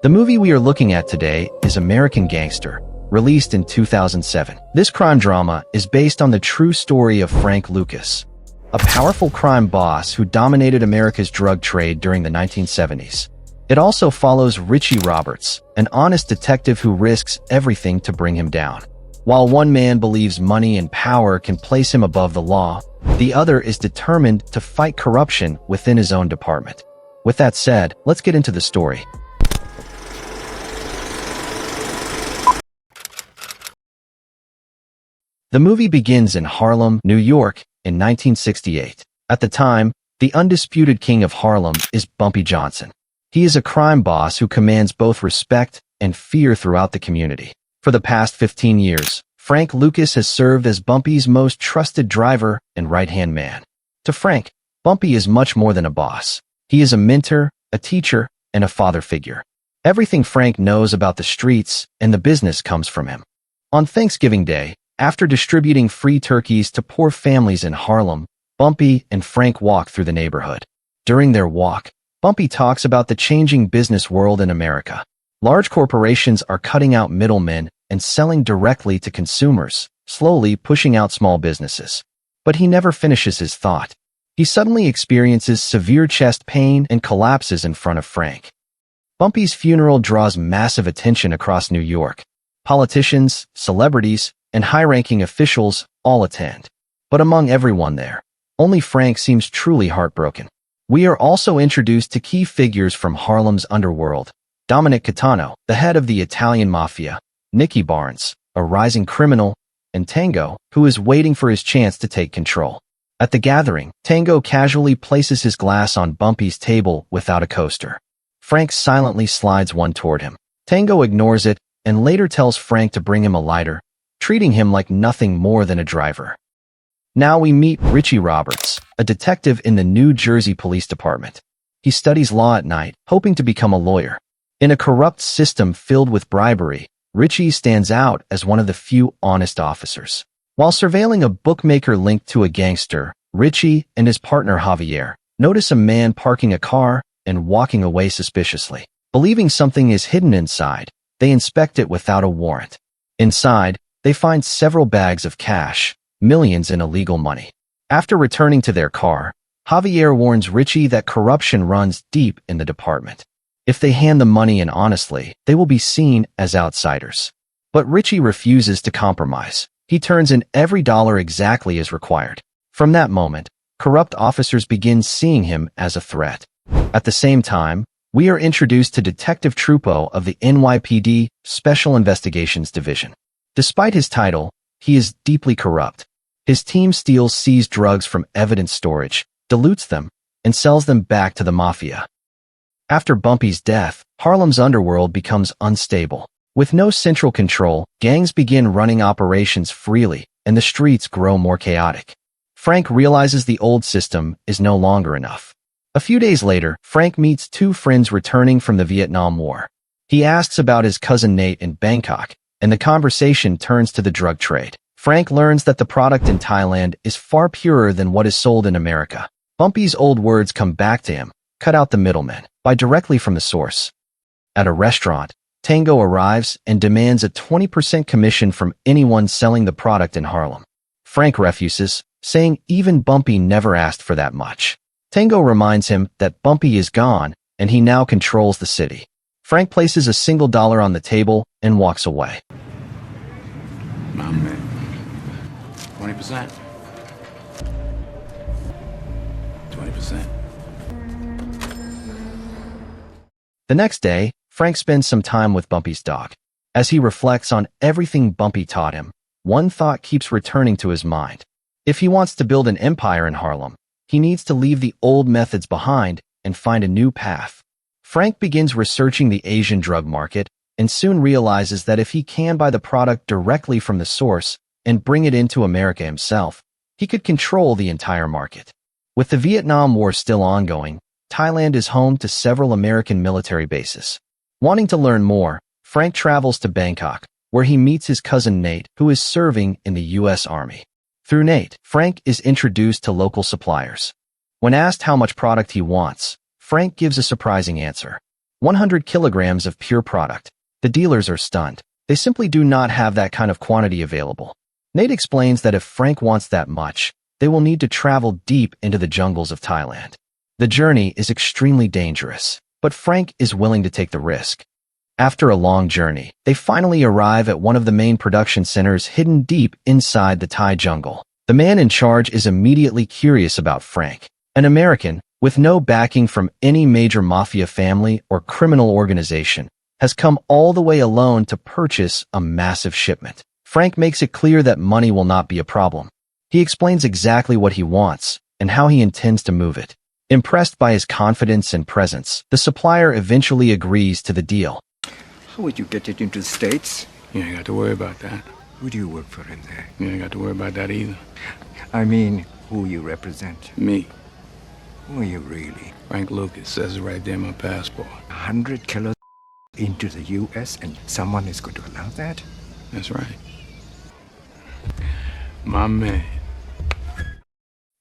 The movie we are looking at today is American Gangster, released in 2007. This crime drama is based on the true story of Frank Lucas, a powerful crime boss who dominated America's drug trade during the 1970s. It also follows Richie Roberts, an honest detective who risks everything to bring him down. While one man believes money and power can place him above the law, the other is determined to fight corruption within his own department. With that said, let's get into the story. The movie begins in Harlem, New York, in 1968. At the time, the undisputed king of Harlem is Bumpy Johnson. He is a crime boss who commands both respect and fear throughout the community. For the past 15 years, Frank Lucas has served as Bumpy's most trusted driver and right-hand man. To Frank, Bumpy is much more than a boss. He is a mentor, a teacher, and a father figure. Everything Frank knows about the streets and the business comes from him. On Thanksgiving Day, after distributing free turkeys to poor families in Harlem, Bumpy and Frank walk through the neighborhood. During their walk, Bumpy talks about the changing business world in America. Large corporations are cutting out middlemen and selling directly to consumers, slowly pushing out small businesses. But he never finishes his thought. He suddenly experiences severe chest pain and collapses in front of Frank. Bumpy's funeral draws massive attention across New York. Politicians, celebrities, and high-ranking officials all attend. But among everyone there, only Frank seems truly heartbroken. We are also introduced to key figures from Harlem's underworld: Dominic Catano, the head of the Italian Mafia, Nicky Barnes, a rising criminal, and Tango, who is waiting for his chance to take control. At the gathering, Tango casually places his glass on Bumpy's table without a coaster. Frank silently slides one toward him. Tango ignores it and later tells Frank to bring him a lighter, treating him like nothing more than a driver. Now we meet Richie Roberts, a detective in the New Jersey Police Department. He studies law at night, hoping to become a lawyer. In a corrupt system filled with bribery, Richie stands out as one of the few honest officers. While surveilling a bookmaker linked to a gangster, Richie and his partner Javier notice a man parking a car and walking away suspiciously. Believing something is hidden inside, they inspect it without a warrant. Inside, they find several bags of cash, millions in illegal money. After returning to their car, Javier warns Richie that corruption runs deep in the department. If they hand the money in honestly, they will be seen as outsiders. But Richie refuses to compromise. He turns in every dollar exactly as required. From that moment, corrupt officers begin seeing him as a threat. At the same time, we are introduced to Detective Trupo of the NYPD Special Investigations Division. Despite his title, he is deeply corrupt. His team steals seized drugs from evidence storage, dilutes them, and sells them back to the Mafia. After Bumpy's death, Harlem's underworld becomes unstable. With no central control, gangs begin running operations freely, and the streets grow more chaotic. Frank realizes the old system is no longer enough. A few days later, Frank meets two friends returning from the Vietnam War. He asks about his cousin Nate in Bangkok, and the conversation turns to the drug trade. Frank learns that the product in Thailand is far purer than what is sold in America. Bumpy's old words come back to him: cut out the middlemen, buy directly from the source. At a restaurant, Tango arrives and demands a 20% commission from anyone selling the product in Harlem. Frank refuses, saying even Bumpy never asked for that much. Tango reminds him that Bumpy is gone and he now controls the city. Frank places a single dollar on the table and walks away. My man. 20%. 20%. The next day, Frank spends some time with Bumpy's dog. As he reflects on everything Bumpy taught him, one thought keeps returning to his mind. If he wants to build an empire in Harlem, he needs to leave the old methods behind and find a new path. Frank begins researching the Asian drug market and soon realizes that if he can buy the product directly from the source and bring it into America himself, he could control the entire market. With the Vietnam War still ongoing, Thailand is home to several American military bases. Wanting to learn more, Frank travels to Bangkok, where he meets his cousin Nate, who is serving in the U.S. Army. Through Nate, Frank is introduced to local suppliers. When asked how much product he wants, Frank gives a surprising answer. 100 kilograms of pure product. The dealers are stunned. They simply do not have that kind of quantity available. Nate explains that if Frank wants that much, they will need to travel deep into the jungles of Thailand. The journey is extremely dangerous, but Frank is willing to take the risk. After a long journey, they finally arrive at one of the main production centers hidden deep inside the Thai jungle. The man in charge is immediately curious about Frank, an American with no backing from any major mafia family or criminal organization, has come all the way alone to purchase a massive shipment. Frank makes it clear that money will not be a problem. He explains exactly what he wants and how he intends to move it. Impressed by his confidence and presence, the supplier eventually agrees to the deal. How would you get it into the States? You ain't got to worry about that. Who do you work for in there? You ain't got to worry about that either. I mean, who you represent? Me, Who are you really? Frank Lucas, says it right there in my passport. 100 kilos into the U.S. and someone is going to allow that? That's right. My man.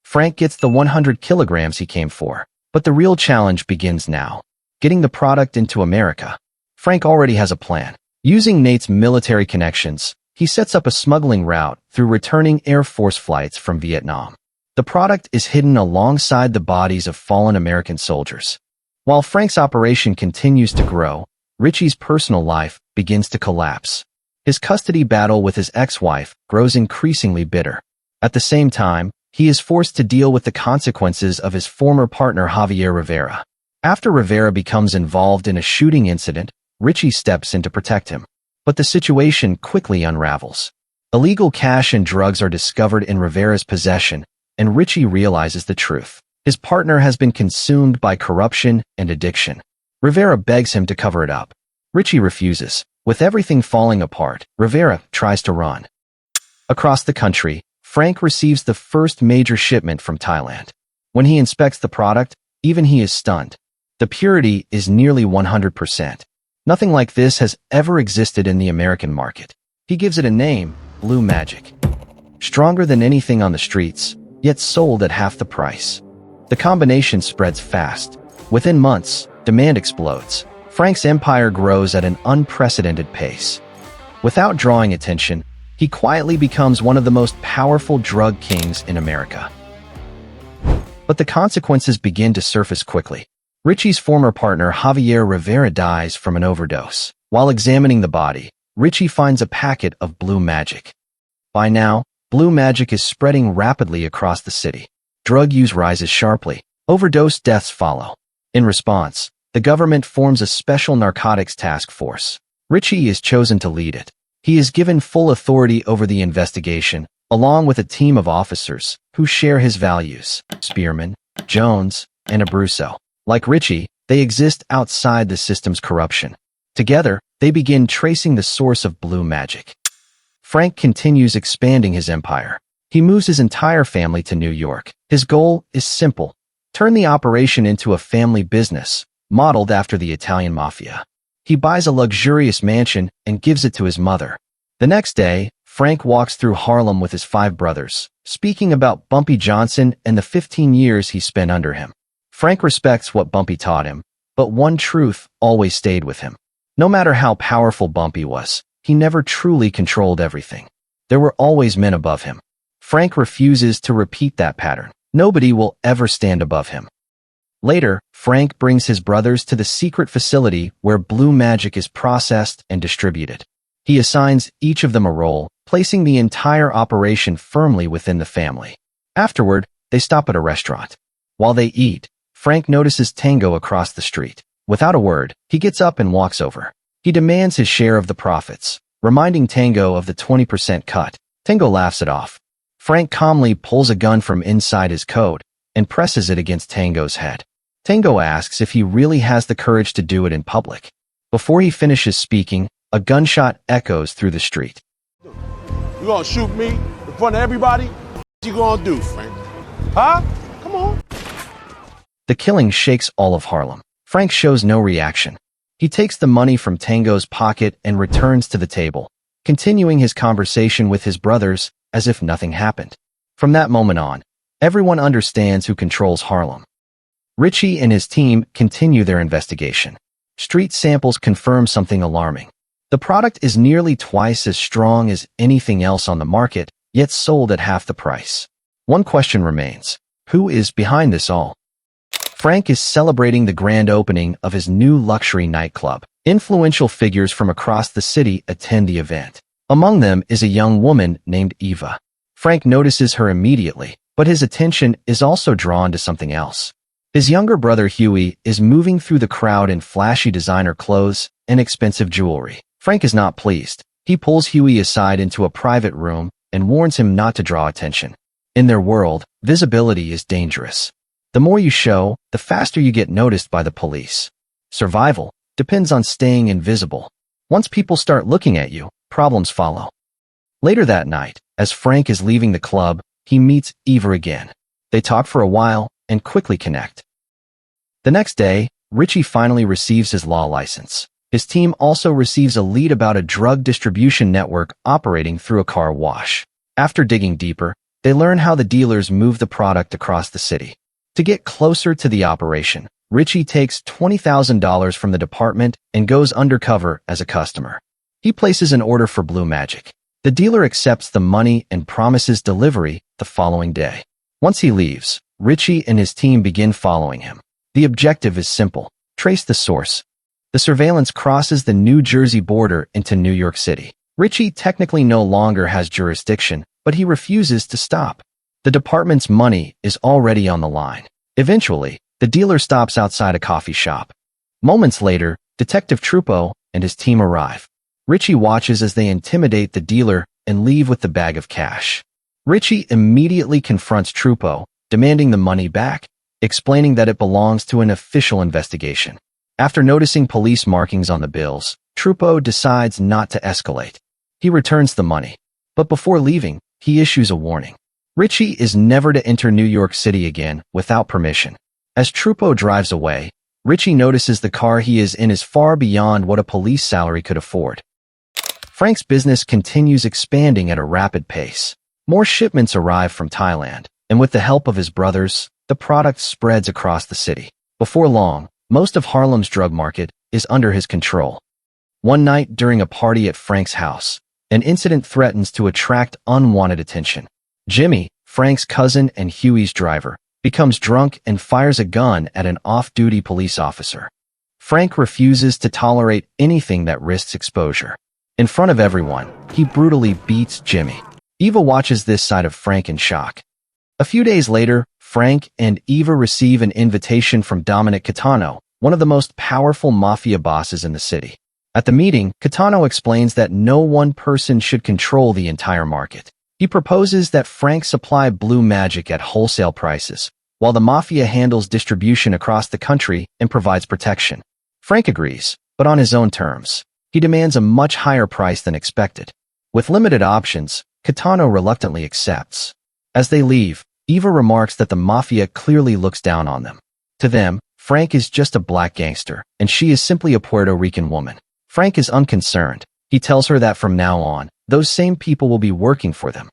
Frank gets the 100 kilograms he came for, but the real challenge begins now. Getting the product into America. Frank already has a plan. Using Nate's military connections, he sets up a smuggling route through returning Air Force flights from Vietnam. The product is hidden alongside the bodies of fallen American soldiers. While Frank's operation continues to grow, Richie's personal life begins to collapse. His custody battle with his ex-wife grows increasingly bitter. At the same time, he is forced to deal with the consequences of his former partner Javier Rivera. After Rivera becomes involved in a shooting incident, Richie steps in to protect him. But the situation quickly unravels. Illegal cash and drugs are discovered in Rivera's possession, and Richie realizes the truth. His partner has been consumed by corruption and addiction. Rivera begs him to cover it up. Richie refuses. With everything falling apart, Rivera tries to run. Across the country, Frank receives the first major shipment from Thailand. When he inspects the product, even he is stunned. The purity is nearly 100%. Nothing like this has ever existed in the American market. He gives it a name, Blue Magic. Stronger than anything on the streets, yet sold at half the price. The combination spreads fast. Within months, demand explodes. Frank's empire grows at an unprecedented pace. Without drawing attention, he quietly becomes one of the most powerful drug kings in America. But the consequences begin to surface quickly. Richie's former partner Javier Rivera dies from an overdose. While examining the body, Richie finds a packet of Blue Magic. By now, Blue Magic is spreading rapidly across the city. Drug use rises sharply. Overdose deaths follow. In response, the government forms a special narcotics task force. Richie is chosen to lead it. He is given full authority over the investigation, along with a team of officers who share his values: Spearman, Jones, and Abruzzo. Like Richie, they exist outside the system's corruption. Together, they begin tracing the source of Blue Magic. Frank continues expanding his empire. He moves his entire family to New York. His goal is simple: turn the operation into a family business, modeled after the Italian Mafia. He buys a luxurious mansion and gives it to his mother. The next day, Frank walks through Harlem with his 5 brothers, speaking about Bumpy Johnson and the 15 years he spent under him. Frank respects what Bumpy taught him, but one truth always stayed with him. No matter how powerful Bumpy was, he never truly controlled everything. There were always men above him. Frank refuses to repeat that pattern. Nobody will ever stand above him. Later, Frank brings his brothers to the secret facility where Blue Magic is processed and distributed. He assigns each of them a role, placing the entire operation firmly within the family. Afterward, they stop at a restaurant. While they eat, Frank notices Tango across the street. Without a word, he gets up and walks over. He demands his share of the profits, reminding Tango of the 20% cut. Tango laughs it off. Frank calmly pulls a gun from inside his coat and presses it against Tango's head. Tango asks if he really has the courage to do it in public. Before he finishes speaking, a gunshot echoes through the street. You gonna shoot me in front of everybody? What you gonna do, Frank? Huh? Come on. The killing shakes all of Harlem. Frank shows no reaction. He takes the money from Tango's pocket and returns to the table, continuing his conversation with his brothers as if nothing happened. From that moment on, everyone understands who controls Harlem. Richie and his team continue their investigation. street samples confirm something alarming. The product is nearly twice as strong as anything else on the market, yet sold at half the price. One question remains. Who is behind this all? Frank is celebrating the grand opening of his new luxury nightclub. Influential figures from across the city attend the event. Among them is a young woman named Eva. Frank notices her immediately, but his attention is also drawn to something else. His younger brother Huey is moving through the crowd in flashy designer clothes and expensive jewelry. Frank is not pleased. He pulls Huey aside into a private room and warns him not to draw attention. In their world, visibility is dangerous. The more you show, the faster you get noticed by the police. Survival depends on staying invisible. Once people start looking at you, problems follow. Later that night, as Frank is leaving the club, he meets Eva again. They talk for a while and quickly connect. The next day, Richie finally receives his law license. His team also receives a lead about a drug distribution network operating through a car wash. After digging deeper, they learn how the dealers move the product across the city. To get closer to the operation, Richie takes $20,000 from the department and goes undercover as a customer. He places an order for Blue Magic. The dealer accepts the money and promises delivery the following day. Once he leaves, Richie and his team begin following him. The objective is simple: trace the source. The surveillance crosses the New Jersey border into New York City. Richie technically no longer has jurisdiction, but he refuses to stop. The department's money is already on the line. Eventually, the dealer stops outside a coffee shop. Moments later, Detective Trupo and his team arrive. Richie watches as they intimidate the dealer and leave with the bag of cash. Richie immediately confronts Trupo, demanding the money back, explaining that it belongs to an official investigation. After noticing police markings on the bills, Trupo decides not to escalate. He returns the money, but before leaving, he issues a warning. Richie is never to enter New York City again without permission. As Trupo drives away, Richie notices the car he is in is far beyond what a police salary could afford. Frank's business continues expanding at a rapid pace. More shipments arrive from Thailand, and with the help of his brothers, the product spreads across the city. Before long, most of Harlem's drug market is under his control. One night during a party at Frank's house, an incident threatens to attract unwanted attention. Jimmy, Frank's cousin and Huey's driver, becomes drunk and fires a gun at an off-duty police officer. Frank refuses to tolerate anything that risks exposure. In front of everyone, he brutally beats Jimmy. Eva watches this side of Frank in shock. A few days later, Frank and Eva receive an invitation from Dominic Catano, one of the most powerful mafia bosses in the city. At the meeting, Catano explains that no one person should control the entire market. He proposes that Frank supply Blue Magic at wholesale prices, while the Mafia handles distribution across the country and provides protection. Frank agrees, but on his own terms. He demands a much higher price than expected. With limited options, Catano reluctantly accepts. As they leave, Eva remarks that the Mafia clearly looks down on them. To them, Frank is just a black gangster, and she is simply a Puerto Rican woman. Frank is unconcerned. He tells her that from now on, those same people will be working for them.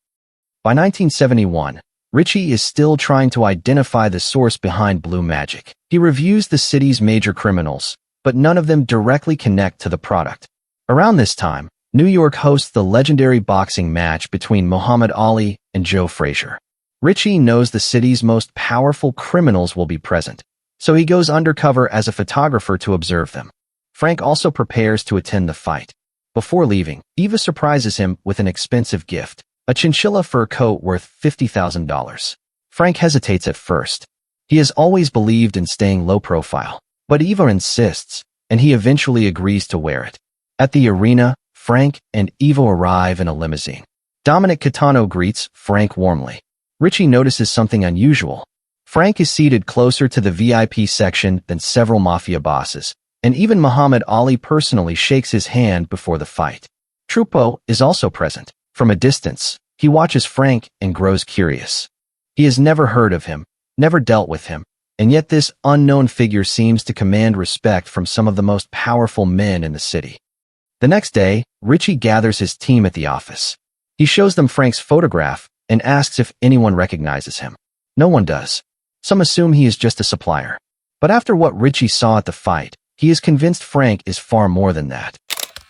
By 1971, Richie is still trying to identify the source behind Blue Magic. He reviews the city's major criminals, but none of them directly connect to the product. Around this time, New York hosts the legendary boxing match between Muhammad Ali and Joe Frazier. Richie knows the city's most powerful criminals will be present, so he goes undercover as a photographer to observe them. Frank also prepares to attend the fight. Before leaving, Eva surprises him with an expensive gift, a chinchilla fur coat worth $50,000. Frank hesitates at first. He has always believed in staying low profile, but Eva insists, and he eventually agrees to wear it. At the arena, Frank and Eva arrive in a limousine. Dominic Catano greets Frank warmly. Richie notices something unusual. Frank is seated closer to the VIP section than several Mafia bosses, and even Muhammad Ali personally shakes his hand before the fight. Trupo is also present. From a distance, he watches Frank and grows curious. He has never heard of him, never dealt with him, and yet this unknown figure seems to command respect from some of the most powerful men in the city. The next day, Richie gathers his team at the office. He shows them Frank's photograph and asks if anyone recognizes him. No one does. Some assume he is just a supplier. But after what Richie saw at the fight, he is convinced Frank is far more than that.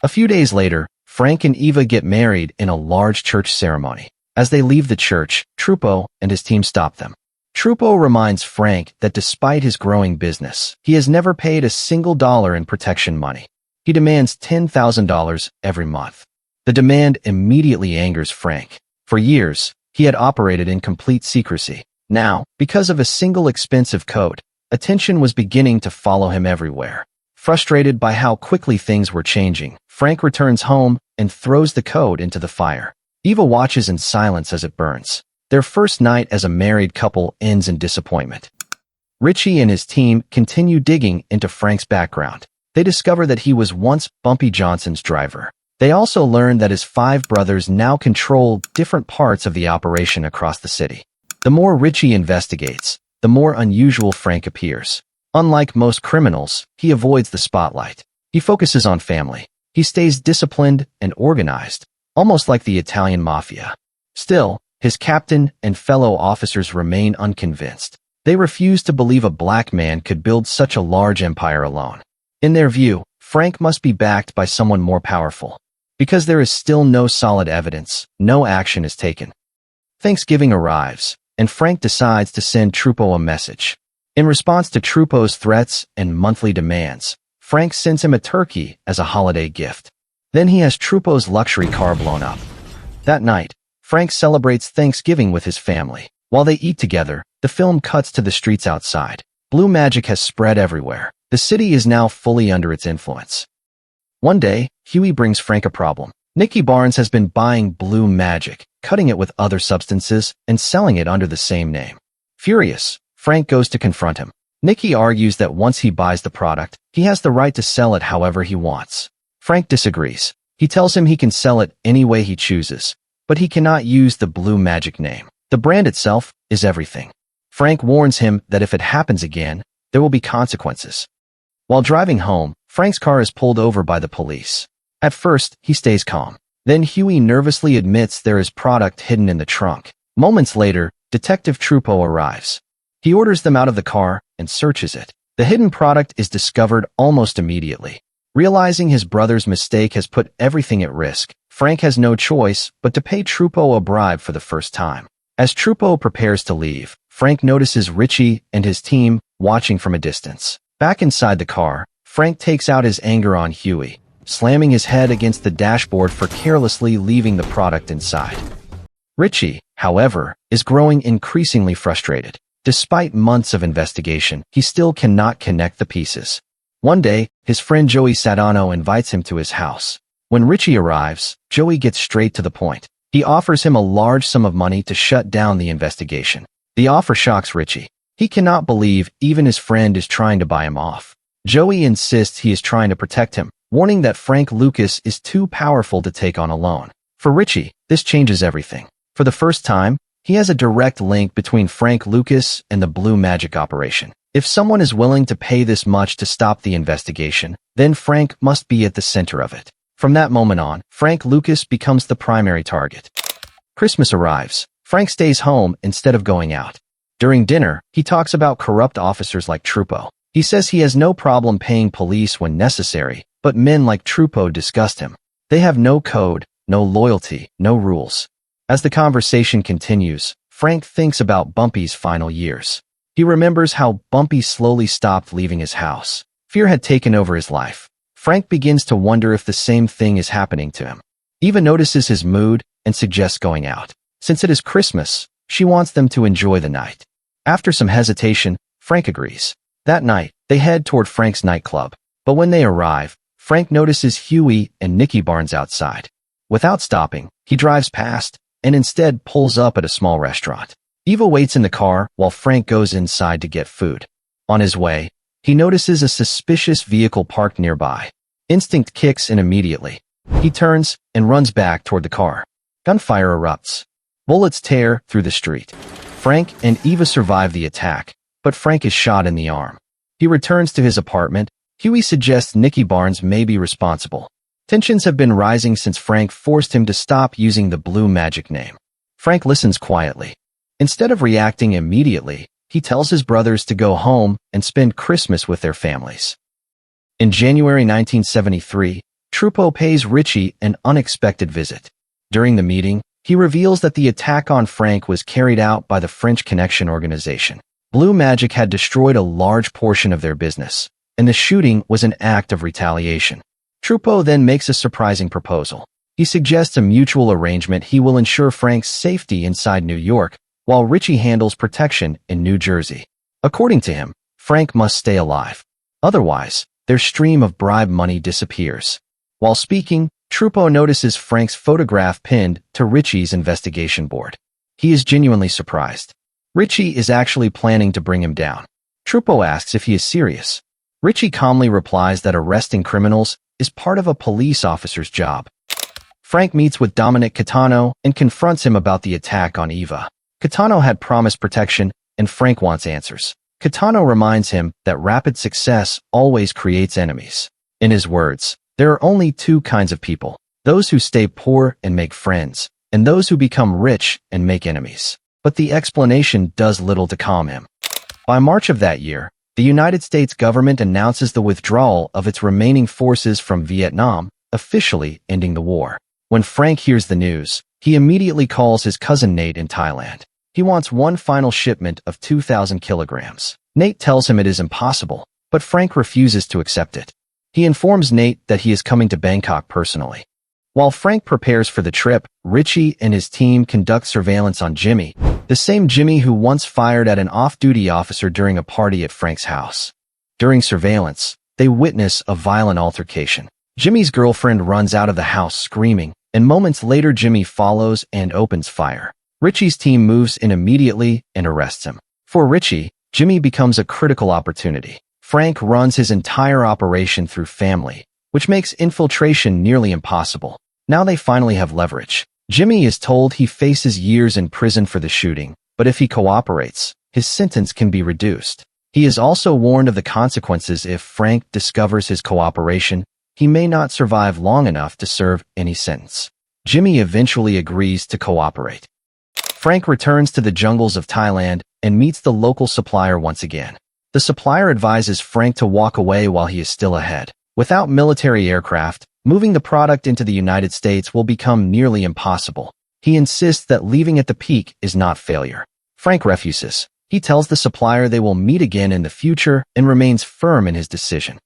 A few days later, Frank and Eva get married in a large church ceremony. As they leave the church, Trupo and his team stop them. Trupo reminds Frank that despite his growing business, he has never paid a single dollar in protection money. He demands $10,000 every month. The demand immediately angers Frank. For years, he had operated in complete secrecy. Now, because of a single expensive code, attention was beginning to follow him everywhere. Frustrated by how quickly things were changing, Frank returns home and throws the code into the fire. Eva watches in silence as it burns. Their first night as a married couple ends in disappointment. Richie and his team continue digging into Frank's background. They discover that he was once Bumpy Johnson's driver. They also learn that his 5 brothers now control different parts of the operation across the city. The more Richie investigates, the more unusual Frank appears. Unlike most criminals, he avoids the spotlight. He focuses on family. He stays disciplined and organized, almost like the Italian Mafia. Still, his captain and fellow officers remain unconvinced. They refuse to believe a black man could build such a large empire alone. In their view, Frank must be backed by someone more powerful. Because there is still no solid evidence, no action is taken. Thanksgiving arrives, and Frank decides to send Trupo a message. In response to Trupo's threats and monthly demands, Frank sends him a turkey as a holiday gift. Then he has Trupo's luxury car blown up. That night, Frank celebrates Thanksgiving with his family. While they eat together, the film cuts to the streets outside. Blue magic has spread everywhere. The city is now fully under its influence. One day, Huey brings Frank a problem. Nicky Barnes has been buying blue magic, cutting it with other substances, and selling it under the same name. Furious, Frank goes to confront him. Nicky argues that once he buys the product, he has the right to sell it however he wants. Frank disagrees. He tells him he can sell it any way he chooses, but he cannot use the blue magic name. The brand itself is everything. Frank warns him that if it happens again, there will be consequences. While driving home, Frank's car is pulled over by the police. At first, he stays calm. Then Huey nervously admits there is product hidden in the trunk. Moments later, Detective Trupo arrives. He orders them out of the car and searches it. The hidden product is discovered almost immediately. Realizing his brother's mistake has put everything at risk, Frank has no choice but to pay Trupo a bribe for the first time. As Trupo prepares to leave, Frank notices Richie and his team watching from a distance. Back inside the car, Frank takes out his anger on Huey, slamming his head against the dashboard for carelessly leaving the product inside. Richie, however, is growing increasingly frustrated. Despite months of investigation, he still cannot connect the pieces. One day, his friend Joey Sadano invites him to his house. When Richie arrives, Joey gets straight to the point. He offers him a large sum of money to shut down the investigation. The offer shocks Richie. He cannot believe even his friend is trying to buy him off. Joey insists he is trying to protect him, warning that Frank Lucas is too powerful to take on alone. For Richie, this changes everything. For the first time, he has a direct link between Frank Lucas and the Blue Magic operation. If someone is willing to pay this much to stop the investigation, then Frank must be at the center of it. From that moment on, Frank Lucas becomes the primary target. Christmas arrives. Frank stays home instead of going out. During dinner, he talks about corrupt officers like Trupo. He says he has no problem paying police when necessary, but men like Trupo disgust him. They have no code, no loyalty, no rules. As the conversation continues, Frank thinks about Bumpy's final years. He remembers how Bumpy slowly stopped leaving his house. Fear had taken over his life. Frank begins to wonder if the same thing is happening to him. Eva notices his mood and suggests going out. Since it is Christmas, she wants them to enjoy the night. After some hesitation, Frank agrees. That night, they head toward Frank's nightclub. But when they arrive, Frank notices Huey and Nicky Barnes outside. Without stopping, he drives past and instead pulls up at a small restaurant. Eva waits in the car while Frank goes inside to get food. On his way, he notices a suspicious vehicle parked nearby. Instinct kicks in immediately. He turns and runs back toward the car. Gunfire erupts. Bullets tear through the street. Frank and Eva survive the attack, but Frank is shot in the arm. He returns to his apartment. Huey suggests Nicky Barnes may be responsible. Tensions have been rising since Frank forced him to stop using the Blue Magic name. Frank listens quietly. Instead of reacting immediately, he tells his brothers to go home and spend Christmas with their families. In January 1973, Trudeau pays Richie an unexpected visit. During the meeting, he reveals that the attack on Frank was carried out by the French Connection organization. Blue Magic had destroyed a large portion of their business, and the shooting was an act of retaliation. Trudeau then makes a surprising proposal. He suggests a mutual arrangement. He will ensure Frank's safety inside New York, while Richie handles protection in New Jersey. According to him, Frank must stay alive. Otherwise, their stream of bribe money disappears. While speaking, Trudeau notices Frank's photograph pinned to Richie's investigation board. He is genuinely surprised. Richie is actually planning to bring him down. Trudeau asks if he is serious. Richie calmly replies that arresting criminals is part of a police officer's job. Frank meets with Dominic Catano and confronts him about the attack on Eva. Catano had promised protection, and Frank wants answers. Catano reminds him that rapid success always creates enemies. In his words, there are only two kinds of people: those who stay poor and make friends, and those who become rich and make enemies. But the explanation does little to calm him. By March of that year, the United States government announces the withdrawal of its remaining forces from Vietnam, officially ending the war. When Frank hears the news, he immediately calls his cousin Nate in Thailand. He wants one final shipment of 2,000 kilograms. Nate tells him it is impossible, but Frank refuses to accept it. He informs Nate that he is coming to Bangkok personally. While Frank prepares for the trip, Richie and his team conduct surveillance on Jimmy, the same Jimmy who once fired at an off-duty officer during a party at Frank's house. During surveillance, they witness a violent altercation. Jimmy's girlfriend runs out of the house screaming, and moments later Jimmy follows and opens fire. Richie's team moves in immediately and arrests him. For Richie, Jimmy becomes a critical opportunity. Frank runs his entire operation through family, which makes infiltration nearly impossible. Now they finally have leverage. Jimmy is told he faces years in prison for the shooting, but if he cooperates, his sentence can be reduced. He is also warned of the consequences if Frank discovers his cooperation. He may not survive long enough to serve any sentence. Jimmy eventually agrees to cooperate. Frank returns to the jungles of Thailand and meets the local supplier once again. The supplier advises Frank to walk away while he is still ahead. Without military aircraft, moving the product into the United States will become nearly impossible. He insists that leaving at the peak is not failure. Frank refuses. He tells the supplier they will meet again in the future and remains firm in his decision.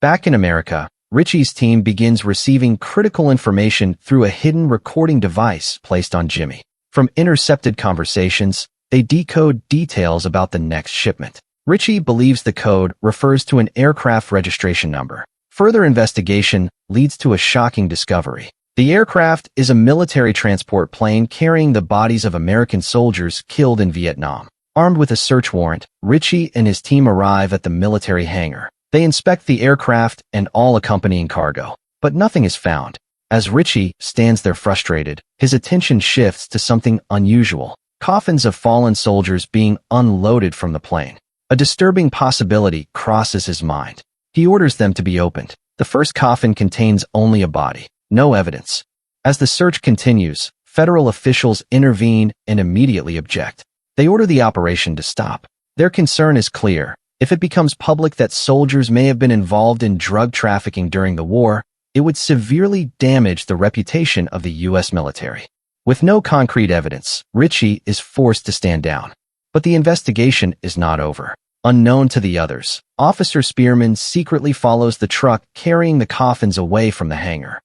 Back in America, Richie's team begins receiving critical information through a hidden recording device placed on Jimmy. From intercepted conversations, they decode details about the next shipment. Richie believes the code refers to an aircraft registration number. Further investigation leads to a shocking discovery. The aircraft is a military transport plane carrying the bodies of American soldiers killed in Vietnam. Armed with a search warrant, Richie and his team arrive at the military hangar. They inspect the aircraft and all accompanying cargo, but nothing is found. As Richie stands there frustrated, his attention shifts to something unusual: coffins of fallen soldiers being unloaded from the plane. A disturbing possibility crosses his mind. He orders them to be opened. The first coffin contains only a body, no evidence. As the search continues, federal officials intervene and immediately object. They order the operation to stop. Their concern is clear. If it becomes public that soldiers may have been involved in drug trafficking during the war, it would severely damage the reputation of the U.S. military. With no concrete evidence, Richie is forced to stand down. But the investigation is not over. Unknown to the others, Officer Spearman secretly follows the truck carrying the coffins away from the hangar.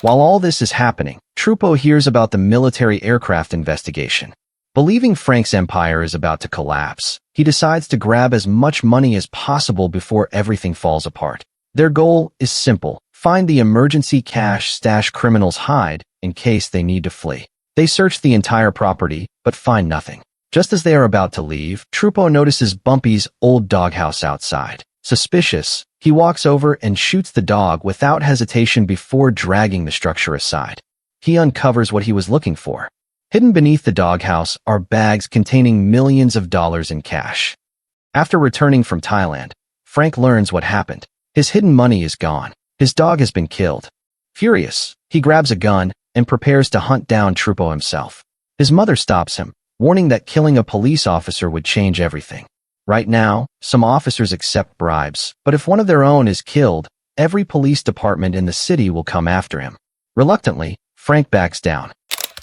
While all this is happening, Trudeau hears about the military aircraft investigation. Believing Frank's empire is about to collapse, he decides to grab as much money as possible before everything falls apart. Their goal is simple: find the emergency cash stash criminals hide in case they need to flee. They search the entire property, but find nothing. Just as they are about to leave, Trudeau notices Bumpy's old doghouse outside. Suspicious, he walks over and shoots the dog without hesitation before dragging the structure aside. He uncovers what he was looking for. Hidden beneath the doghouse are bags containing millions of dollars in cash. After returning from Thailand, Frank learns what happened. His hidden money is gone. His dog has been killed. Furious, he grabs a gun and prepares to hunt down Trudeau himself. His mother stops him, warning that killing a police officer would change everything. Right now, some officers accept bribes, but if one of their own is killed, every police department in the city will come after him. Reluctantly, Frank backs down.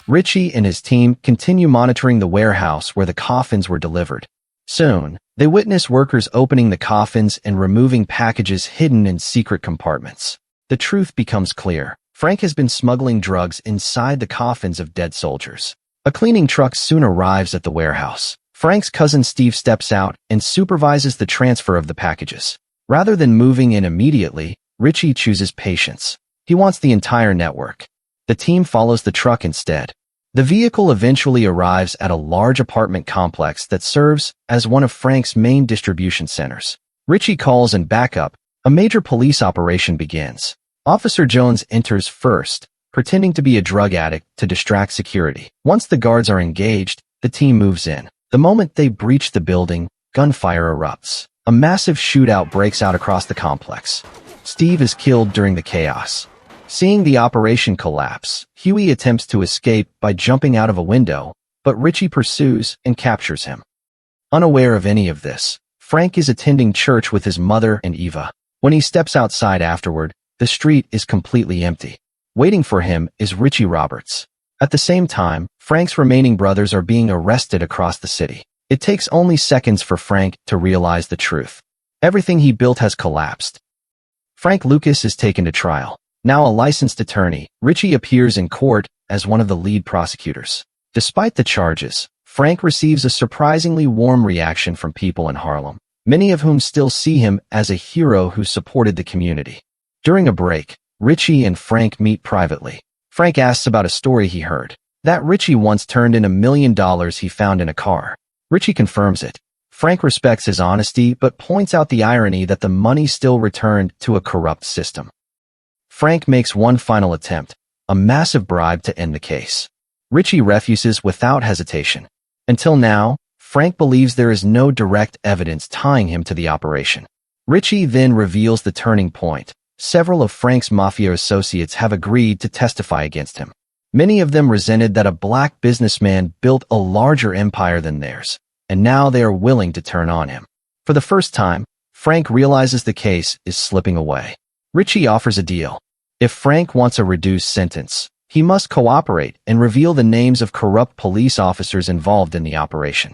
Richie and his team continue monitoring the warehouse where the coffins were delivered. Soon, they witness workers opening the coffins and removing packages hidden in secret compartments. The truth becomes clear. Frank has been smuggling drugs inside the coffins of dead soldiers. A cleaning truck soon arrives at the warehouse. Frank's cousin Steve steps out and supervises the transfer of the packages. Rather than moving in immediately, Richie chooses patience. He wants the entire network. The team follows the truck instead. The vehicle eventually arrives at a large apartment complex that serves as one of Frank's main distribution centers. Richie calls in backup. A major police operation begins. Officer Jones enters first, pretending to be a drug addict to distract security. Once the guards are engaged, the team moves in. The moment they breach the building, gunfire erupts. A massive shootout breaks out across the complex. Steve is killed during the chaos. Seeing the operation collapse, Huey attempts to escape by jumping out of a window, but Richie pursues and captures him. Unaware of any of this, Frank is attending church with his mother and Eva. When he steps outside afterward, the street is completely empty. Waiting for him is Richie Roberts. At the same time, Frank's remaining brothers are being arrested across the city. It takes only seconds for Frank to realize the truth. Everything he built has collapsed. Frank Lucas is taken to trial. Now a licensed attorney, Richie appears in court as one of the lead prosecutors. Despite the charges, Frank receives a surprisingly warm reaction from people in Harlem, many of whom still see him as a hero who supported the community. During a break, Richie and Frank meet privately. Frank asks about a story he heard, that Richie once turned in $1 million he found in a car. Richie confirms it. Frank respects his honesty but points out the irony that the money still returned to a corrupt system. Frank makes one final attempt, a massive bribe to end the case. Richie refuses without hesitation. Until now, Frank believes there is no direct evidence tying him to the operation. Richie then reveals the turning point. Several of Frank's Mafia associates have agreed to testify against him. Many of them resented that a black businessman built a larger empire than theirs, and now they are willing to turn on him. For the first time, Frank realizes the case is slipping away. Richie offers a deal. If Frank wants a reduced sentence, he must cooperate and reveal the names of corrupt police officers involved in the operation.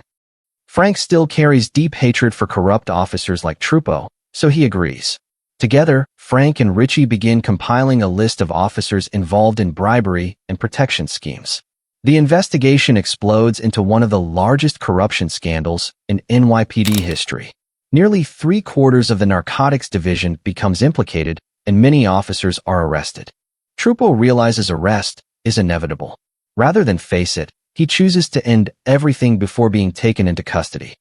Frank still carries deep hatred for corrupt officers like Trupo, so he agrees. Together, Frank and Richie begin compiling a list of officers involved in bribery and protection schemes. The investigation explodes into one of the largest corruption scandals in NYPD history. Nearly 3/4 of the narcotics division becomes implicated, and many officers are arrested. Trupo realizes arrest is inevitable. Rather than face it, he chooses to end everything before being taken into custody.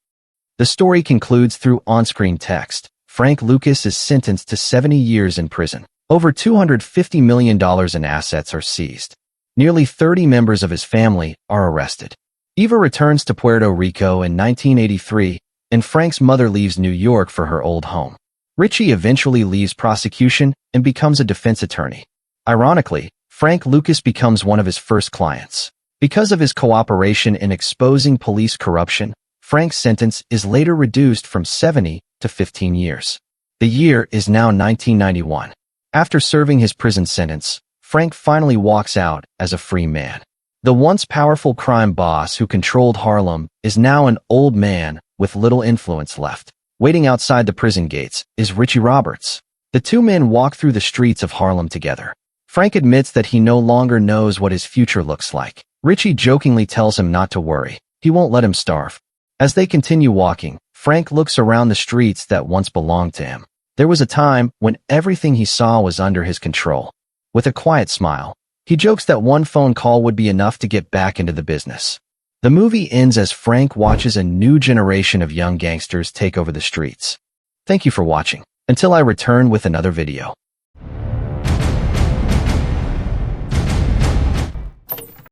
The story concludes through on-screen text. Frank Lucas is sentenced to 70 years in prison. Over $250 million in assets are seized. Nearly 30 members of his family are arrested. Eva returns to Puerto Rico in 1983, and Frank's mother leaves New York for her old home. Richie eventually leaves prosecution and becomes a defense attorney. Ironically, Frank Lucas becomes one of his first clients. Because of his cooperation in exposing police corruption, Frank's sentence is later reduced from 70 to 15 years. The year is now 1991. After serving his prison sentence, Frank finally walks out as a free man. The once powerful crime boss who controlled Harlem is now an old man with little influence left. Waiting outside the prison gates is Richie Roberts. The two men walk through the streets of Harlem together. Frank admits that he no longer knows what his future looks like. Richie jokingly tells him not to worry. He won't let him starve. As they continue walking, Frank looks around the streets that once belonged to him. There was a time when everything he saw was under his control. With a quiet smile, he jokes that one phone call would be enough to get back into the business. The movie ends as Frank watches a new generation of young gangsters take over the streets. Thank you for watching. Until I return with another video.